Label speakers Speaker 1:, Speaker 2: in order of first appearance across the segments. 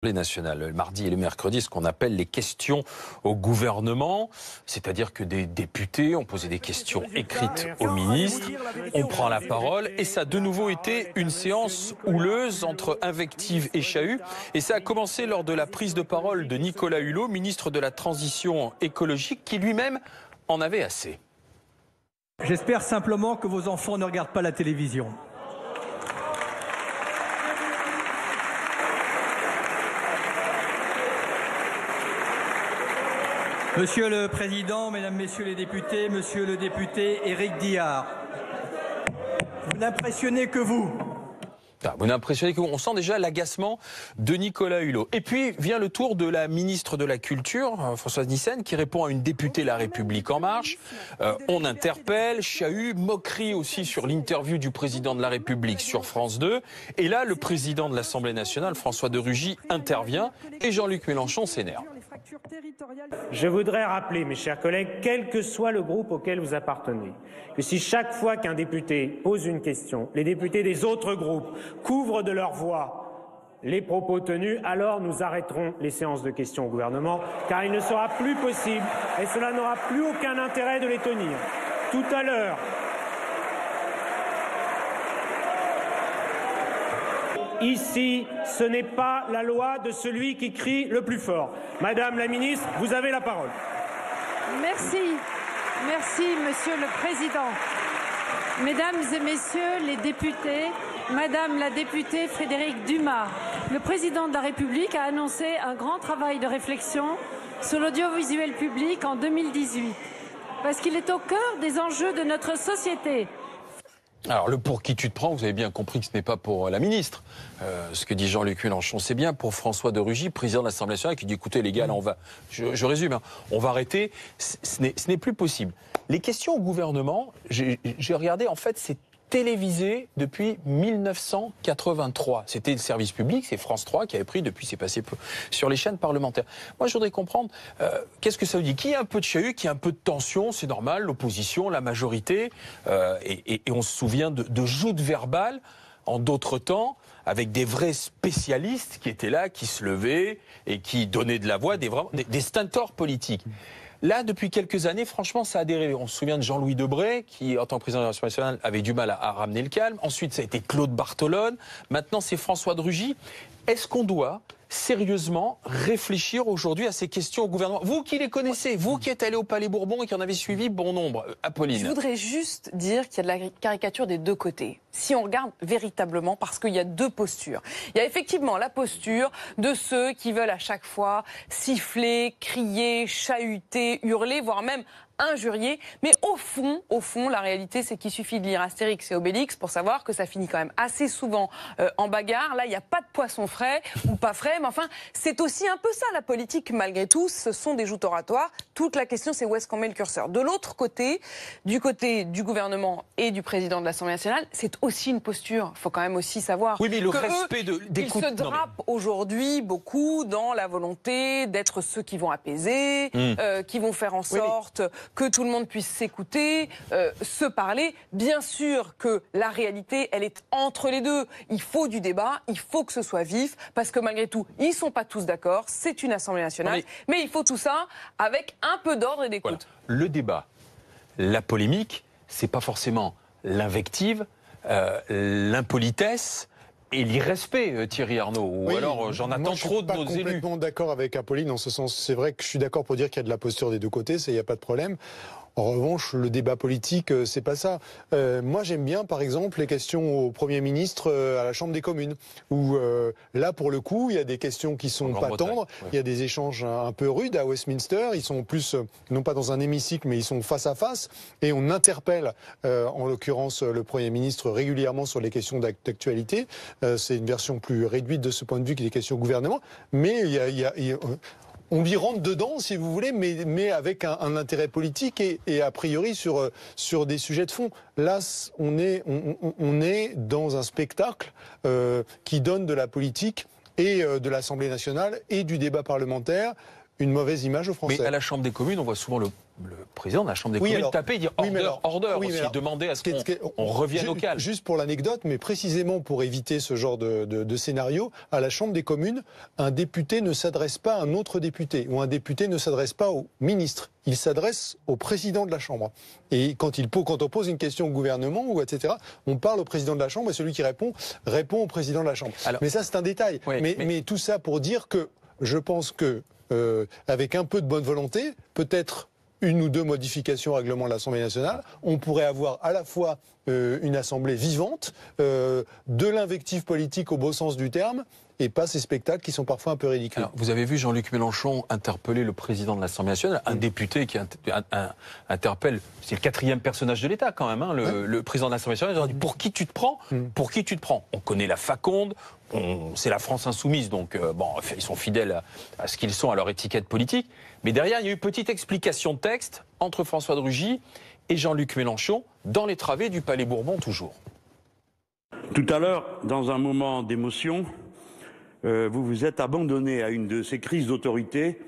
Speaker 1: Nationale, le mardi et le mercredi, ce qu'on appelle les questions au gouvernement, c'est-à-dire que des députés ont posé des questions écrites au ministre, on prend la parole et ça a de nouveau été une séance houleuse entre invectives et chahut et ça a commencé lors de la prise de parole de Nicolas Hulot, ministre de la Transition écologique, qui lui-même en avait assez.
Speaker 2: J'espère simplement que vos enfants ne regardent pas la télévision. Monsieur le Président, Mesdames, Messieurs les députés, Monsieur le député Éric Diard, vous n'impressionnez que vous.
Speaker 1: Vous n'impressionnez que vous. On sent déjà l'agacement de Nicolas Hulot. Et puis vient le tour de la ministre de la Culture, Françoise Nyssen, qui répond à une députée La République En Marche. On interpelle, chahut, moquerie aussi sur l'interview du président de la République sur France 2. Et là, le président de l'Assemblée nationale, François de Rugy, intervient et Jean-Luc Mélenchon s'énerve.
Speaker 3: Je voudrais rappeler, mes chers collègues, quel que soit le groupe auquel vous appartenez, que si chaque fois qu'un député pose une question, les députés des autres groupes couvrent de leur voix les propos tenus, alors nous arrêterons les séances de questions au gouvernement, car il ne sera plus possible, et cela n'aura plus aucun intérêt de les tenir. Tout à l'heure, ici, ce n'est pas la loi de celui qui crie le plus fort. Madame la ministre, vous avez la parole.
Speaker 4: Merci. Merci, Monsieur le Président. Mesdames et Messieurs les députés, Madame la députée Frédérique Dumas, le Président de la République a annoncé un grand travail de réflexion sur l'audiovisuel public en 2018, parce qu'il est au cœur des enjeux de notre société.
Speaker 1: Alors, le pour qui tu te prends, vous avez bien compris que ce n'est pas pour la ministre. Ce que dit Jean-Luc Mélenchon, c'est bien pour François de Rugy, président de l'Assemblée nationale, qui dit, écoutez les gars, là on va, je résume, hein, on va arrêter, ce n'est plus possible. Les questions au gouvernement, j'ai regardé, en fait, c'est télévisé depuis 1983. C'était le service public, c'est France 3 qui avait pris, depuis c'est passé sur les chaînes parlementaires. Moi je voudrais comprendre, qu'est-ce que ça veut dire? Qu'il y ait un peu de chahut, qu'il y ait un peu de tension, c'est normal, l'opposition, la majorité, et on se souvient de joutes verbales en d'autres temps, avec des vrais spécialistes qui étaient là, qui se levaient et qui donnaient de la voix, des stentors politiques. Là, depuis quelques années, franchement, ça a dérivé. On se souvient de Jean-Louis Debré, qui, en tant que président de l'Assemblée nationale, avait du mal à ramener le calme. Ensuite, ça a été Claude Barthelone. Maintenant, c'est François de Rugy. Est-ce qu'on doit sérieusement réfléchir aujourd'hui à ces questions au gouvernement? Vous qui les connaissez, vous qui êtes allé au Palais Bourbon et qui en avez suivi bon nombre, Apolline.
Speaker 5: Je voudrais juste dire qu'il y a de la caricature des deux côtés. Si on regarde véritablement, parce qu'il y a deux postures. Il y a effectivement la posture de ceux qui veulent à chaque fois siffler, crier, chahuter, hurler, voire même injurier. Mais au fond, la réalité, c'est qu'il suffit de lire Astérix et Obélix pour savoir que ça finit quand même assez souvent en bagarre. Là, il n'y a pas de poisson frais ou pas frais, mais enfin, c'est aussi un peu ça, la politique, malgré tout. Ce sont des joutes oratoires. Toute la question, c'est où est-ce qu'on met le curseur. De l'autre côté, du côté du gouvernement et du président de l'Assemblée nationale, c'est aussi une posture. Il faut quand même aussi savoir
Speaker 1: oui, mais le respect des
Speaker 5: ils se drapent aujourd'hui beaucoup dans la volonté d'être ceux qui vont apaiser, qui vont faire en sorte que tout le monde puisse s'écouter, se parler. Bien sûr que la réalité, elle est entre les deux. Il faut du débat, il faut que ce soit vif, parce que malgré tout, ils ne sont pas tous d'accord, c'est une Assemblée nationale, mais il faut tout ça avec un peu d'ordre et d'écoute.
Speaker 1: Voilà. Le débat, la polémique, c'est pas forcément l'invective, l'impolitesse et l'irrespect, Thierry Arnaud. Ou alors j'en attends trop de nos élus.
Speaker 6: Je suis complètement d'accord avec Apolline en ce sens. C'est vrai que je suis d'accord pour dire qu'il y a de la posture des deux côtés, il n'y a pas de problème. En revanche, le débat politique, c'est pas ça. Moi, j'aime bien, par exemple, les questions au Premier ministre à la Chambre des communes, où là, pour le coup, il y a des questions qui sont pas tendres. Il y a des échanges un peu rudes à Westminster. Ils sont plus, non pas dans un hémicycle, mais ils sont face à face. Et on interpelle, en l'occurrence, le Premier ministre régulièrement sur les questions d'actualité. C'est une version plus réduite de ce point de vue que les questions au gouvernement. Mais on y rentre dedans, si vous voulez, mais avec un intérêt politique et a priori sur des sujets de fond. Là, on est dans un spectacle qui donne de la politique et de l'Assemblée nationale et du débat parlementaire une mauvaise image aux Français.
Speaker 1: Mais à la Chambre des communes, on voit souvent le président de la Chambre des communes taper et dire order, demander à ce qu'on revienne au calme.
Speaker 6: Juste pour l'anecdote, mais précisément pour éviter ce genre de scénario, à la Chambre des communes, un député ne s'adresse pas à un autre député, ou un député ne s'adresse pas au ministre. Il s'adresse au président de la Chambre. Et quand on pose une question au gouvernement, ou etc., on parle au président de la Chambre et celui qui répond au président de la Chambre. Alors, mais ça, c'est un détail. Oui, mais tout ça pour dire que je pense que, avec un peu de bonne volonté, peut-être une ou deux modifications au règlement de l'Assemblée nationale, on pourrait avoir à la fois une assemblée vivante, de l'invective politique au beau sens du terme, et pas ces spectacles qui sont parfois un peu ridicules.
Speaker 1: Alors, vous avez vu Jean-Luc Mélenchon interpeller le président de l'Assemblée nationale, un député qui interpelle, c'est le 4e personnage de l'État quand même, le président de l'Assemblée nationale, il a dit pour qui tu te prends ? Pour qui tu te prends ? On connaît la faconde, c'est la France insoumise, donc ils sont fidèles à ce qu'ils sont, à leur étiquette politique. Mais derrière, il y a eu une petite explication de texte entre François de Rugy et Jean-Luc Mélenchon dans les travées du Palais Bourbon toujours.
Speaker 7: Tout à l'heure, dans un moment d'émotion, vous vous êtes abandonné à une de ces crises d'autorité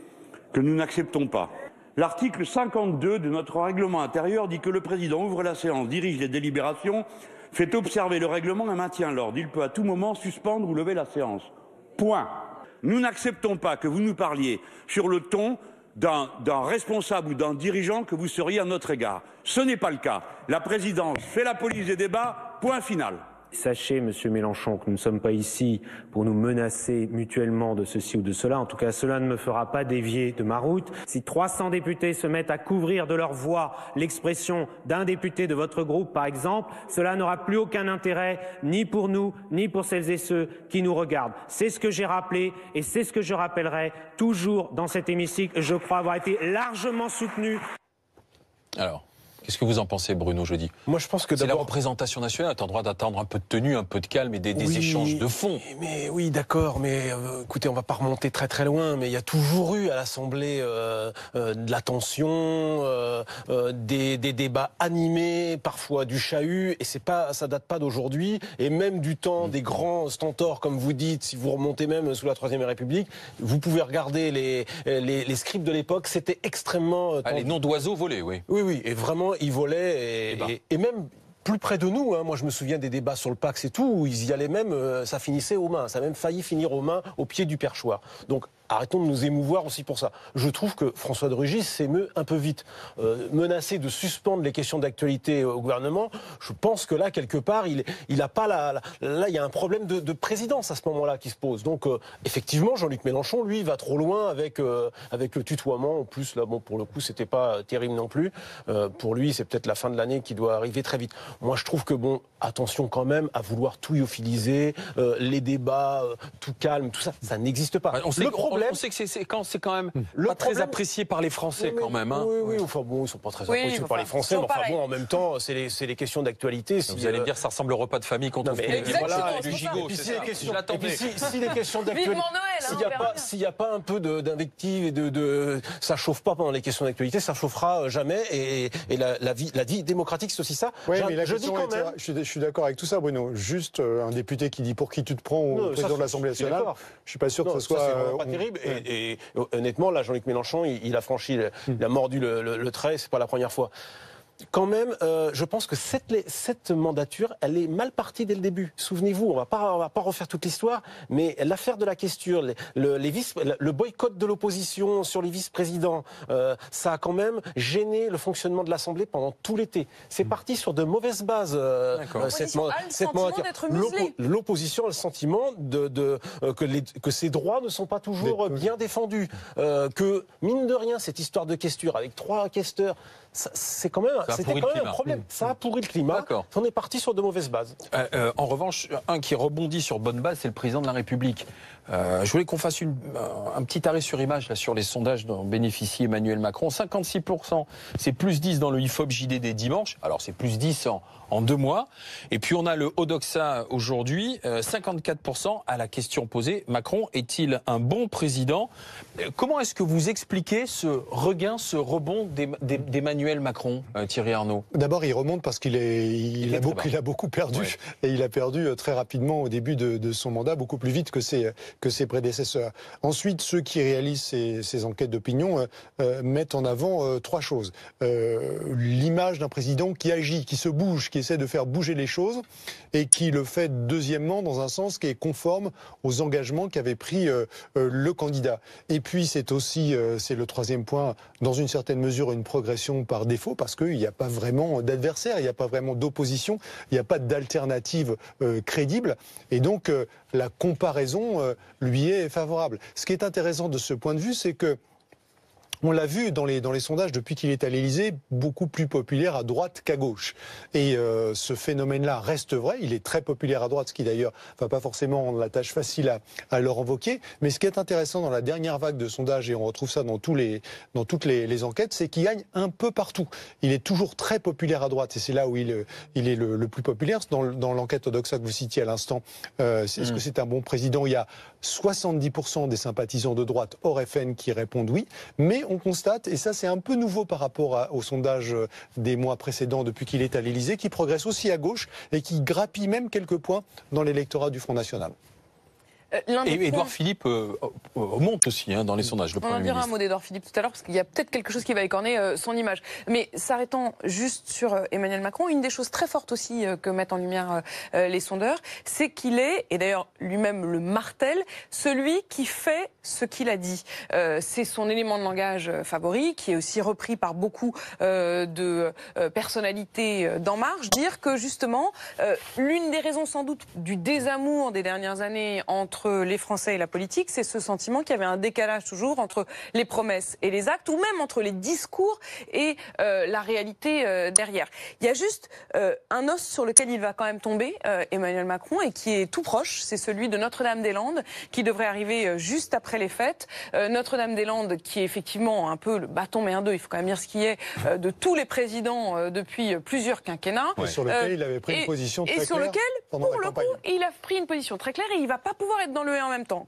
Speaker 7: que nous n'acceptons pas. L'article 52 de notre règlement intérieur dit que le président ouvre la séance, dirige les délibérations, fait observer le règlement et maintient l'ordre. Il peut à tout moment suspendre ou lever la séance. Point. Nous n'acceptons pas que vous nous parliez sur le ton d'un responsable ou d'un dirigeant que vous seriez à notre égard. Ce n'est pas le cas. La présidence fait la police des débats, point final.
Speaker 3: Sachez, Monsieur Mélenchon, que nous ne sommes pas ici pour nous menacer mutuellement de ceci ou de cela. En tout cas, cela ne me fera pas dévier de ma route. Si 300 députés se mettent à couvrir de leur voix l'expression d'un député de votre groupe, par exemple, cela n'aura plus aucun intérêt, ni pour nous, ni pour celles et ceux qui nous regardent. C'est ce que j'ai rappelé et c'est ce que je rappellerai toujours dans cet hémicycle. Je crois avoir été largement soutenu.
Speaker 1: Alors, qu'est-ce que vous en pensez, Bruno Jeudi ?
Speaker 8: Moi, je pense que
Speaker 1: c'est la représentation nationale. Tu as le droit d'attendre un peu de tenue, un peu de calme et des échanges de fond.
Speaker 8: Mais oui, d'accord. Mais écoutez, on va pas remonter très très loin. Mais il y a toujours eu à l'Assemblée de la tension, des débats animés, parfois du chahut. Et ça date pas d'aujourd'hui. Et même du temps des grands stentors, comme vous dites, si vous remontez même sous la Troisième République, vous pouvez regarder les scripts de l'époque. C'était extrêmement
Speaker 1: les noms d'oiseaux volés, oui.
Speaker 8: Oui, et vraiment. Ils volaient et même plus près de nous. Moi, je me souviens des débats sur le Pacs et tout, où ils y allaient même, ça finissait aux mains. Ça a même failli finir aux mains, au pied du perchoir. Donc, arrêtons de nous émouvoir aussi pour ça. Je trouve que François de Rugy s'émeut un peu vite. Menacé de suspendre les questions d'actualité au gouvernement, je pense que là, quelque part, il a pas là, il y a un problème de présidence à ce moment-là qui se pose. Donc, effectivement, Jean-Luc Mélenchon, lui, va trop loin avec le tutoiement. En plus, là, bon, pour le coup, c'était pas terrible non plus. Pour lui, c'est peut-être la fin de l'année qui doit arriver très vite. Moi, je trouve que attention quand même à vouloir tout yophiliser, les débats, tout calme, tout ça, ça n'existe pas.
Speaker 1: On sait que c'est quand même pas très apprécié par les Français quand même. Hein.
Speaker 8: Oui, enfin bon, ils sont pas très appréciés par les Français, mais enfin bon, en même temps, c'est les questions d'actualité.
Speaker 1: Vous allez me dire, ça ressemble au repas de famille qu'on trouve
Speaker 8: du gigot. Si les questions d'actualité, s'il n'y a pas un peu d'invective et ça chauffe pas pendant les questions d'actualité, ça chauffera jamais. Et la vie démocratique, c'est aussi ça.
Speaker 6: Oui, mais je suis d'accord avec tout ça, Bruno. Juste un député qui dit pour qui tu te prends au président de l'Assemblée nationale, je suis pas sûr que ce soit.
Speaker 8: C'est vraiment pas terrible. Et honnêtement, là, Jean-Luc Mélenchon, il a franchi, il a mordu le trait. C'est pas la première fois. Quand même, je pense que cette mandature, elle est mal partie dès le début. Souvenez-vous, on va pas refaire toute l'histoire, mais l'affaire de la questure, le boycott de l'opposition sur les vice-présidents, ça a quand même gêné le fonctionnement de l'Assemblée pendant tout l'été. C'est parti sur de mauvaises bases. Cette mandature. L'opposition a le sentiment que ses droits ne sont pas toujours bien défendus. Que, mine de rien, cette histoire de questure avec 3 questeurs, c'était quand même un problème. Ça a pourri le climat. On est parti sur de mauvaises bases.
Speaker 1: En revanche, un qui rebondit sur bonne base, c'est le président de la République. Je voulais qu'on fasse un petit arrêt sur image là, sur les sondages dont bénéficie Emmanuel Macron. 56%, c'est plus 10 dans le IFOP JDD dimanche. Alors c'est plus 10 en 2 mois. Et puis on a le Odoxa aujourd'hui, 54% à la question posée. Macron est-il un bon président ? Comment est-ce que vous expliquez ce regain, ce rebond d'Emmanuel Macron, Thierry Arnaud ?
Speaker 6: D'abord, il remonte parce qu'il a beaucoup perdu. Ouais. Et il a perdu très rapidement au début de son mandat, beaucoup plus vite que ses que ses prédécesseurs. Ensuite, ceux qui réalisent ces enquêtes d'opinion mettent en avant trois choses. L'image d'un président qui agit, qui se bouge, qui essaie de faire bouger les choses et qui le fait deuxièmement dans un sens qui est conforme aux engagements qu'avait pris le candidat. Et puis c'est aussi, c'est le troisième point, dans une certaine mesure une progression par défaut parce qu'il n'y a pas vraiment d'adversaire, il n'y a pas vraiment d'opposition, il n'y a pas d'alternative crédible et donc la comparaison lui est favorable. Ce qui est intéressant de ce point de vue, c'est que on l'a vu dans les sondages depuis qu'il est à l'Élysée, beaucoup plus populaire à droite qu'à gauche. Et ce phénomène-là reste vrai. Il est très populaire à droite, ce qui d'ailleurs va pas forcément rendre la tâche facile à leur invoquer. Mais ce qui est intéressant dans la dernière vague de sondages, et on retrouve ça dans toutes les enquêtes, c'est qu'il gagne un peu partout. Il est toujours très populaire à droite, et c'est là où il est le plus populaire. Dans l'enquête Odoxa que vous citiez à l'instant, est-ce que c'est un bon président? Il y a 70% des sympathisants de droite hors FN qui répondent oui, mais on constate, et ça c'est un peu nouveau par rapport au sondage des mois précédents depuis qu'il est à l'Élysée, qui progresse aussi à gauche et qui grappille même quelques points dans l'électorat du Front National.
Speaker 1: Et Édouard Philippe monte aussi dans les sondages.
Speaker 5: On en dira un mot d'Édouard Philippe tout à l'heure, parce qu'il y a peut-être quelque chose qui va écorner son image. Mais s'arrêtant juste sur Emmanuel Macron, une des choses très fortes aussi que mettent en lumière les sondeurs, c'est qu'il est, et d'ailleurs lui-même le martèle, celui qui fait ce qu'il a dit. C'est son élément de langage favori, qui est aussi repris par beaucoup de personnalités d'En Marche, dire que justement, l'une des raisons sans doute du désamour des dernières années entre les Français et la politique, c'est ce sentiment qu'il y avait un décalage toujours entre les promesses et les actes, ou même entre les discours et la réalité derrière. Il y a juste un os sur lequel il va quand même tomber, Emmanuel Macron, et qui est tout proche, c'est celui de Notre-Dame-des-Landes, qui devrait arriver juste après les fêtes. Notre-Dame-des-Landes, qui est effectivement un peu le bâton mais un deux, il faut quand même dire ce qui est, de tous les présidents depuis plusieurs quinquennats.
Speaker 6: Et sur lequel il avait pris une position très claire.
Speaker 5: Et sur lequel,
Speaker 6: pour
Speaker 5: le coup, il a pris une position très claire et il ne va pas pouvoir être dans le et en même temps.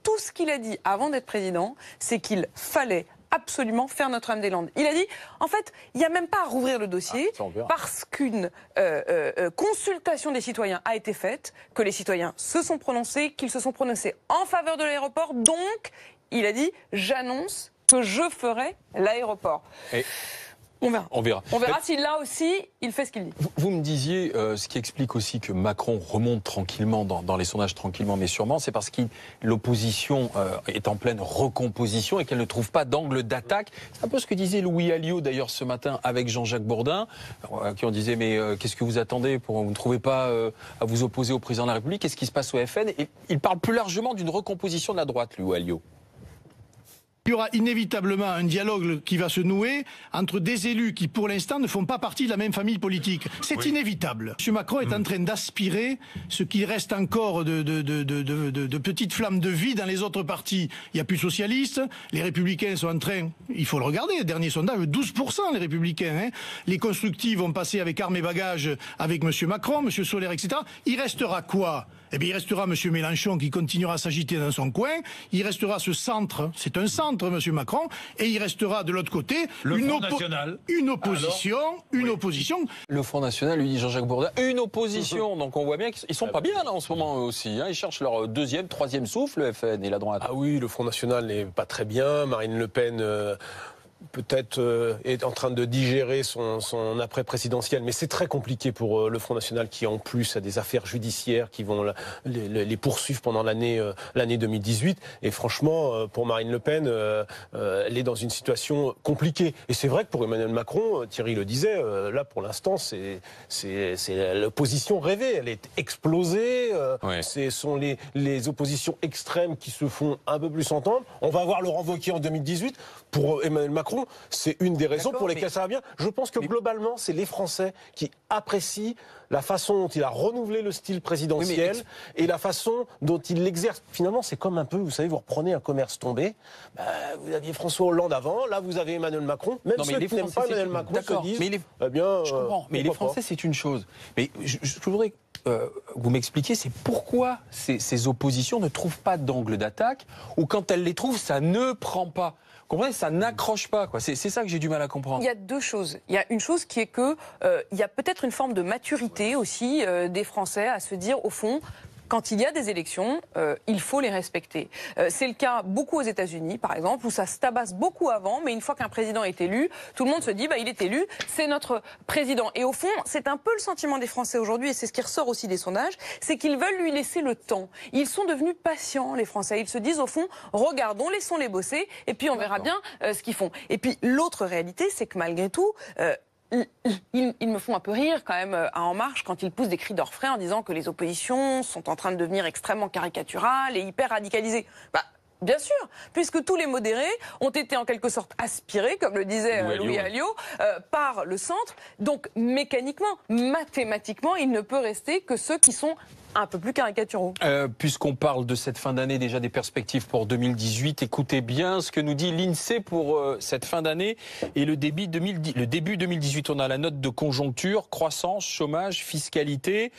Speaker 5: Tout ce qu'il a dit avant d'être président, c'est qu'il fallait absolument faire Notre-Dame-des-Landes. Il a dit, en fait, il n'y a même pas à rouvrir le dossier parce qu'une consultation des citoyens a été faite, que les citoyens se sont prononcés, qu'ils se sont prononcés en faveur de l'aéroport. Donc, il a dit, j'annonce que je ferai l'aéroport. On verra si là aussi, il fait ce qu'il dit.
Speaker 1: Vous me disiez, ce qui explique aussi que Macron remonte tranquillement dans les sondages, tranquillement mais sûrement, c'est parce que l'opposition est en pleine recomposition et qu'elle ne trouve pas d'angle d'attaque. C'est un peu ce que disait Louis Alliot d'ailleurs ce matin avec Jean-Jacques Bourdin, à qui on disait mais qu'est-ce que vous attendez vous ne trouvez pas à vous opposer au président de la République? Qu'est-ce qui se passe au FN? Et il parle plus largement d'une recomposition de la droite, Louis Alliot.
Speaker 9: Il y aura inévitablement un dialogue qui va se nouer entre des élus qui, pour l'instant, ne font pas partie de la même famille politique. C'est inévitable. M. Macron est en train d'aspirer ce qu'il reste encore de petites flammes de vie dans les autres partis. Il n'y a plus de socialistes. Les Républicains sont en train, il faut le regarder, dernier sondage, 12% les Républicains. Les constructifs vont passer avec armes et bagages avec M. Macron, M. Solaire, etc. Il restera quoi? Eh bien, il restera M. Mélenchon qui continuera à s'agiter dans son coin. Il restera ce centre, c'est un centre, M. Macron, et il restera de l'autre côté une opposition.
Speaker 1: Le Front National, lui dit Jean-Jacques Bourdin, une opposition. Donc on voit bien qu'ils sont pas bien là en ce moment eux aussi. Ils cherchent leur deuxième, troisième souffle, le FN et la droite.
Speaker 8: Ah oui, le Front National n'est pas très bien. Marine Le Pen peut-être est en train de digérer son après-présidentiel, mais c'est très compliqué pour le Front National qui en plus a des affaires judiciaires qui vont les poursuivre pendant l'année 2018. Et franchement, pour Marine Le Pen, elle est dans une situation compliquée. Et c'est vrai que pour Emmanuel Macron, Thierry le disait, là pour l'instant c'est l'opposition rêvée, elle est explosée. Ce sont les oppositions extrêmes qui se font un peu plus entendre. On va voir Laurent Wauquiez en 2018. Pour Emmanuel Macron, c'est une des raisons pour lesquelles ça va bien. Je pense que globalement, c'est les Français qui apprécient la façon dont il a renouvelé le style présidentiel et la façon dont il l'exerce. Finalement, c'est comme un peu, vous savez, vous reprenez un commerce tombé. Vous aviez François Hollande avant, là vous avez Emmanuel Macron. Même ceux qui n'aiment pas Emmanuel Macron se disent,
Speaker 1: je comprends, mais les Français, c'est une chose. Mais je voudrais que vous m'expliquiez, c'est pourquoi ces oppositions ne trouvent pas d'angle d'attaque, ou quand elles les trouvent, ça ne prend pas. Vous comprenez, ça n'accroche pas, quoi. C'est ça que j'ai du mal à comprendre.
Speaker 5: Il y a deux choses. Il y a une chose qui est que il y a peut-être une forme de maturité aussi des Français à se dire, au fond, quand il y a des élections, il faut les respecter. C'est le cas beaucoup aux États-Unis, par exemple, où ça se tabasse beaucoup avant, mais une fois qu'un président est élu, tout le monde se dit il est élu, c'est notre président. Et au fond, c'est un peu le sentiment des Français aujourd'hui, et c'est ce qui ressort aussi des sondages, c'est qu'ils veulent lui laisser le temps. Ils sont devenus patients, les Français. Ils se disent au fond, regardons, laissons-les bosser, et puis on verra bien ce qu'ils font. Et puis l'autre réalité, c'est que malgré tout, ils me font un peu rire quand même à En Marche quand ils poussent des cris d'orfraie en disant que les oppositions sont en train de devenir extrêmement caricaturales et hyper radicalisées. Bien sûr, puisque tous les modérés ont été en quelque sorte aspirés, comme le disait Louis Alliot, par le centre. Donc mécaniquement, mathématiquement, il ne peut rester que ceux qui sont un peu plus caricaturaux.
Speaker 1: Puisqu'on parle de cette fin d'année, déjà des perspectives pour 2018, écoutez bien ce que nous dit l'INSEE pour cette fin d'année et le début 2018. On a la note de conjoncture, croissance, chômage, fiscalité.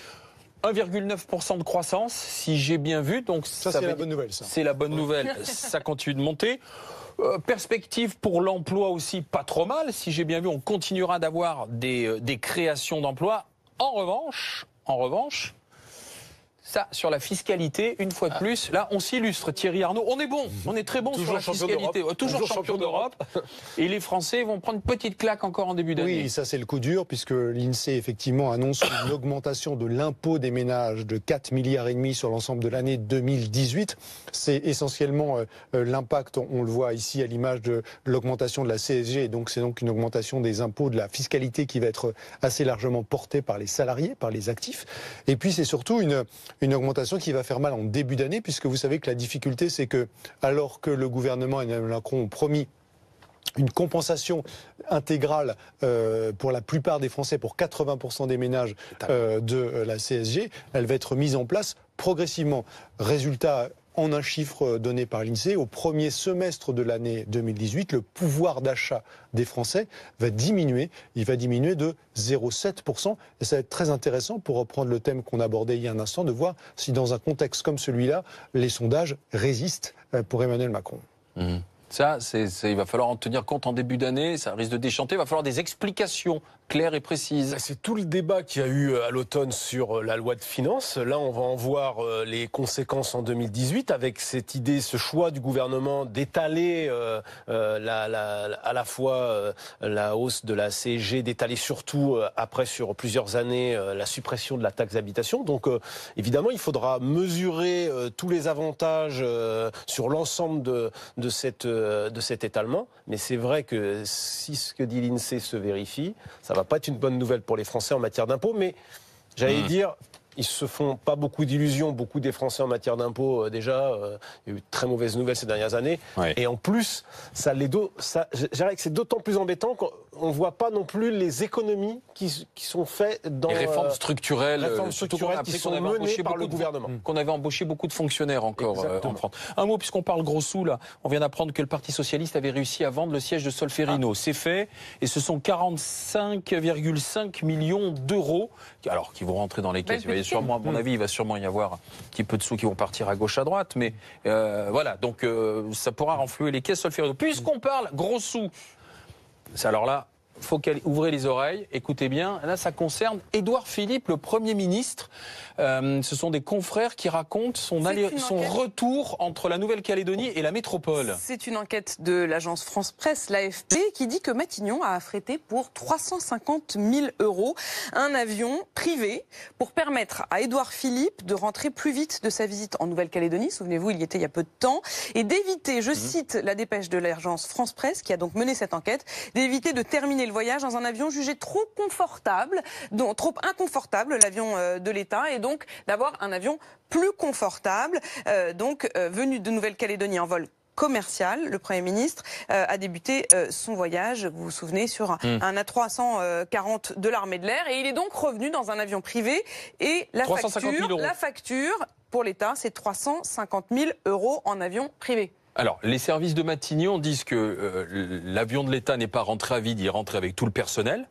Speaker 1: 1,9% de croissance, si j'ai bien vu. Donc
Speaker 6: ça c'est la bonne nouvelle.
Speaker 1: C'est la bonne nouvelle. Ça continue de monter. Perspective pour l'emploi aussi, pas trop mal. Si j'ai bien vu, on continuera d'avoir des créations d'emplois. En revanche, ça, sur la fiscalité, une fois de plus, là, on s'illustre, Thierry Arnaud. On est bon, on est très bon sur la fiscalité. Toujours champion d'Europe. Et les Français vont prendre une petite claque encore en début d'année.
Speaker 6: Oui, ça c'est le coup dur, puisque l'INSEE, effectivement, annonce une augmentation de l'impôt des ménages de 4,5 milliards sur l'ensemble de l'année 2018. C'est essentiellement l'impact, on le voit ici à l'image de l'augmentation de la CSG. Donc c'est donc une augmentation des impôts, de la fiscalité qui va être assez largement portée par les salariés, par les actifs. Et puis c'est surtout une augmentation qui va faire mal en début d'année, puisque vous savez que la difficulté, c'est que, alors que le gouvernement et Emmanuel Macron ont promis une compensation intégrale pour la plupart des Français, pour 80% des ménages de la CSG, elle va être mise en place progressivement. Résultat, en un chiffre donné par l'INSEE, au premier semestre de l'année 2018, le pouvoir d'achat des Français va diminuer. Il va diminuer de 0,7%. Et ça va être très intéressant, pour reprendre le thème qu'on abordait il y a un instant, de voir si dans un contexte comme celui-là, les sondages résistent pour Emmanuel Macron.
Speaker 1: Ça, il va falloir en tenir compte en début d'année, ça risque de déchanter, il va falloir des explications claires et précises.
Speaker 8: C'est tout le débat qu'il y a eu à l'automne sur la loi de finances. Là, on va en voir les conséquences en 2018 avec cette idée, ce choix du gouvernement d'étaler à la fois la hausse de la CSG, d'étaler surtout après sur plusieurs années la suppression de la taxe d'habitation. Donc évidemment, il faudra mesurer tous les avantages sur l'ensemble de cet étalement. Mais c'est vrai que si ce que dit l'INSEE se vérifie, ça va pas être une bonne nouvelle pour les Français en matière d'impôts, mais j'allais dire, ils se font pas beaucoup d'illusions, beaucoup des Français en matière d'impôts déjà. Il y a eu de très mauvaises nouvelles ces dernières années. Ouais. Et en plus, je dirais que c'est d'autant plus embêtant qu'on ne voit pas non plus les économies qui sont faites dans...
Speaker 1: Les réformes structurelles,
Speaker 8: qui sont menées par le gouvernement.
Speaker 1: Qu'on avait embauché beaucoup de fonctionnaires encore en France. Un mot, puisqu'on parle gros sous, là, on vient d'apprendre que le Parti Socialiste avait réussi à vendre le siège de Solferino. C'est fait, et ce sont 45,5 millions d'euros, alors qui vont rentrer dans les caisses. Sûrement, à mon avis, il va sûrement y avoir un petit peu de sous qui vont partir à gauche, à droite, mais voilà, donc ça pourra renflouer les caisses Solferino. Puisqu'on parle gros sous, alors là, ouvrez les oreilles, écoutez bien, là ça concerne Édouard Philippe, le Premier ministre. Ce sont des confrères qui racontent son retour entre la Nouvelle-Calédonie et la métropole.
Speaker 5: C'est une enquête de l'agence France Presse, l'AFP, qui dit que Matignon a affrété pour 350 000 € un avion privé pour permettre à Édouard Philippe de rentrer plus vite de sa visite en Nouvelle-Calédonie. Souvenez-vous, il y était il y a peu de temps. Et d'éviter, je cite la dépêche de l'agence France Presse, qui a donc mené cette enquête, d'éviter de terminer le voyage dans un avion jugé trop confortable, trop inconfortable, l'avion de l'État, et donc d'avoir un avion plus confortable, venu de Nouvelle-Calédonie en vol commercial. Le Premier ministre a débuté son voyage, vous vous souvenez, sur un A340 de l'armée de l'air, et il est donc revenu dans un avion privé, et la facture pour l'État, c'est 350 000 € en avion privé.
Speaker 1: Alors, les services de Matignon disent que l'avion de l'État n'est pas rentré à vide, il est rentré avec tout le personnel.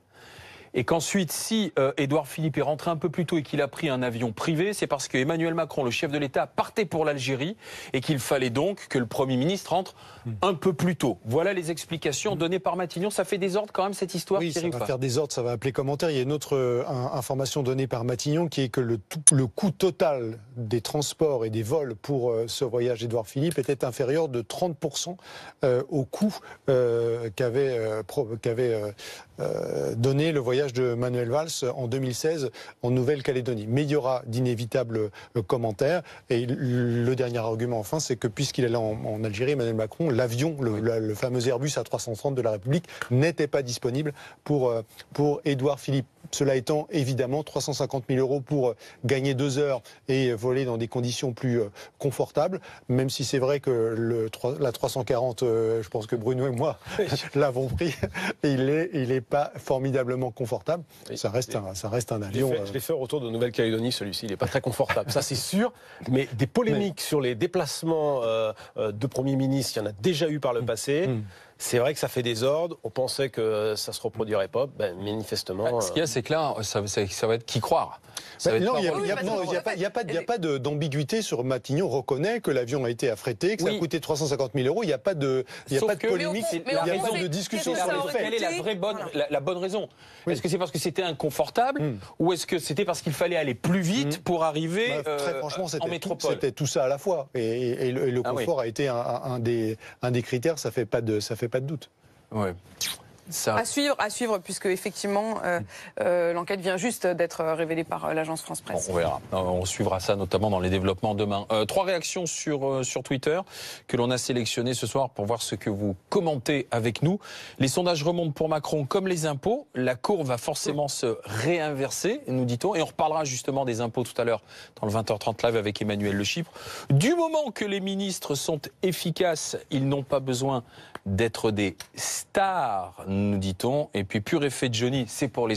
Speaker 1: et qu'ensuite, si Édouard Philippe est rentré un peu plus tôt et qu'il a pris un avion privé, c'est parce que Emmanuel Macron, le chef de l'État, partait pour l'Algérie et qu'il fallait donc que le Premier ministre rentre un peu plus tôt. Voilà les explications données par Matignon. Ça fait désordre quand même cette histoire,
Speaker 6: Oui,
Speaker 1: Thierry,
Speaker 6: ça va faire désordre, ça va appeler commentaire. Il y a une autre information donnée par Matignon qui est que le coût total des transports et des vols pour ce voyage d'Édouard Philippe était inférieur de 30% au coût qu'avait donné le voyage de Manuel Valls en 2016 en Nouvelle-Calédonie. Mais il y aura d'inévitables commentaires. Et le dernier argument, enfin, c'est que puisqu'il allait en Algérie, Emmanuel Macron, l'avion, le fameux Airbus A330 de la République, n'était pas disponible pour Édouard Philippe. Cela étant, évidemment, 350 000 € pour gagner 2 heures et voler dans des conditions plus confortables, même si c'est vrai que la 340, je pense que Bruno et moi l'avons pris, il est pas formidablement confortable.
Speaker 8: Oui,
Speaker 6: ça reste un avion.
Speaker 8: Je l'ai fait au retour de Nouvelle-Calédonie, celui-ci, il n'est pas très confortable, ça c'est sûr, mais des polémiques sur les déplacements de Premier ministre, il y en a déjà eu par le passé. C'est vrai que ça fait désordre. On pensait que ça se reproduirait pas. Manifestement.
Speaker 1: Ce qu'il y a, c'est que là, ça va être qui croire.
Speaker 6: Non, il n'y a pas d'ambiguïté sur Matignon reconnaît que l'avion a été affrété, que ça a coûté 350 000 €. Il n'y a pas de polémique, il n'y a pas de discussion sur les faits.
Speaker 1: Quelle est la bonne raison? Est-ce que c'est parce que c'était inconfortable ou est-ce que c'était parce qu'il fallait aller plus vite pour arriver
Speaker 6: très franchement,
Speaker 1: en métropole?
Speaker 6: C'était tout ça à la fois. Et le confort a été un des critères, ça fait pas de doute.
Speaker 1: Ouais. Ça...
Speaker 5: À suivre, puisque effectivement, l'enquête vient juste d'être révélée par l'agence France Presse.
Speaker 1: Bon, on verra. On suivra ça notamment dans les développements demain. 3 réactions sur Twitter que l'on a sélectionnées ce soir pour voir ce que vous commentez avec nous. Les sondages remontent pour Macron comme les impôts. La courbe va forcément se réinverser, nous dit-on. Et on reparlera justement des impôts tout à l'heure dans le 20h30 live avec Emmanuel Le Chypre. Du moment que les ministres sont efficaces, ils n'ont pas besoin d'être des stars, nous dit-on. Et puis, pur effet de Johnny, c'est pour les